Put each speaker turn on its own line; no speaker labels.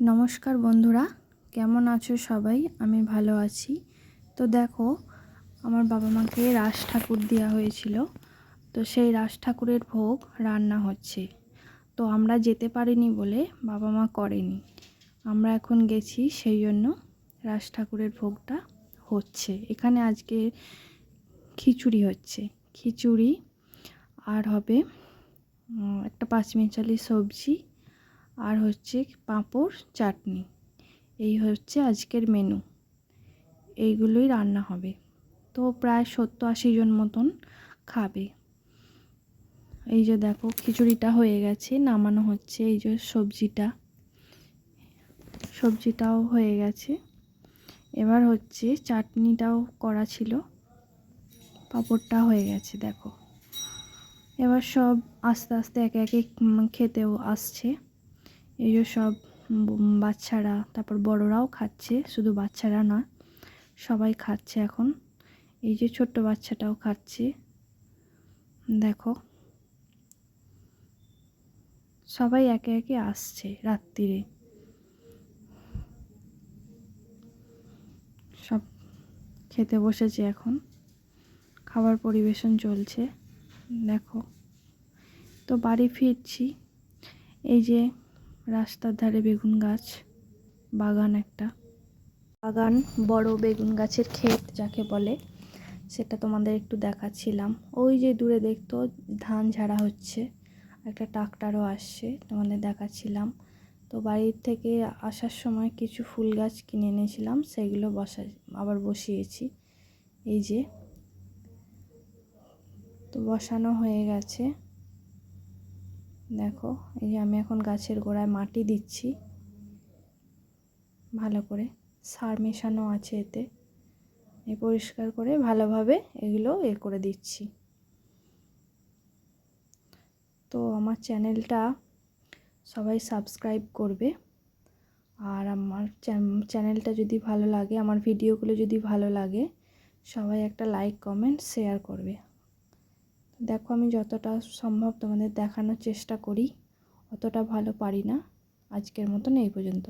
নমস্কার বন্ধুরা, কেমন আছো সবাই? আমি ভালো আছি। তো দেখো, আমার বাবা মাকে রাস ঠাকুর দেওয়া হয়েছিল, তো সেই রাস ঠাকুরের ভোগ রান্না হচ্ছে। তো আমরা যেতে পারিনি বলে বাবা মা করেনি, আমরা এখন গেছি, সেই জন্য রাস ঠাকুরের ভোগটা হচ্ছে এখানে। আজকে খিচুড়ি হচ্ছে, খিচুড়ি আর হবে একটা পাঁচমিশালি সবজি, আর হচ্ছে পাঁপড়, চাটনি। এই হচ্ছে আজকের মেনু, এইগুলোই রান্না হবে। তো প্রায় 70-80 জন মতন খাবে। এই যে দেখো, খিচুড়িটা হয়ে গেছে, নামানো হচ্ছে। এই যে সবজিটাও হয়ে গেছে। এবার হচ্ছে চাটনিটাও করা ছিল, পাঁপড়টা হয়ে গেছে। দেখো, এবার সব আস্তে আস্তে একে একে খেতেও আসছে। এই যে সব বাচ্চারা, তারপর বড়রাও খাচ্ছে, শুধু বাচ্চারা না, সবাই খাচ্ছে এখন। এই যে ছোট্ট বাচ্চাটাও খাচ্ছে। দেখো, সবাই একে একে আসছে। রাত্রিরে সব খেতে বসেছে, এখন খাবার পরিবেশন চলছে। দেখো, তো বাড়ি ফিরছি। এই যে রাস্তার ধারে বেগুন গাছ, বাগান, একটা বাগান, বড় বেগুন গাছের ক্ষেত যাকে বলে, সেটা তোমাদের একটু দেখাচ্ছিলাম। ওই যে দূরে দেখতো ধান ঝাড়া হচ্ছে, একটা ট্রাক্টরও আসছে, তোমাদের দেখাচ্ছিলাম। তো বাড়ির থেকে আসার সময় কিছু ফুল গাছ কিনে এনেছিলাম, সেগুলো আবার বসিয়েছি। এই যে, তো বসানো হয়ে গেছে। দেখো, এই যে আমি এখন গাছের গোড়ায় মাটি দিচ্ছি, ভালো করে সার মেশানো আছে এতে। পরিষ্কার করে ভালোভাবে এগুলো করে দিচ্ছি। তো আমার চ্যানেলটা সবাই সাবস্ক্রাইব করবে, আর আমার চ্যানেলটা যদি ভালো লাগে, আমার ভিডিওগুলো যদি ভালো লাগে, সবাই একটা লাইক, কমেন্ট, শেয়ার করবে। দেখো, আমি যতটা সম্ভব তোমাদের দেখানোর চেষ্টা করি, অতটা ভালো পারি না। আজকের মতন এই পর্যন্ত।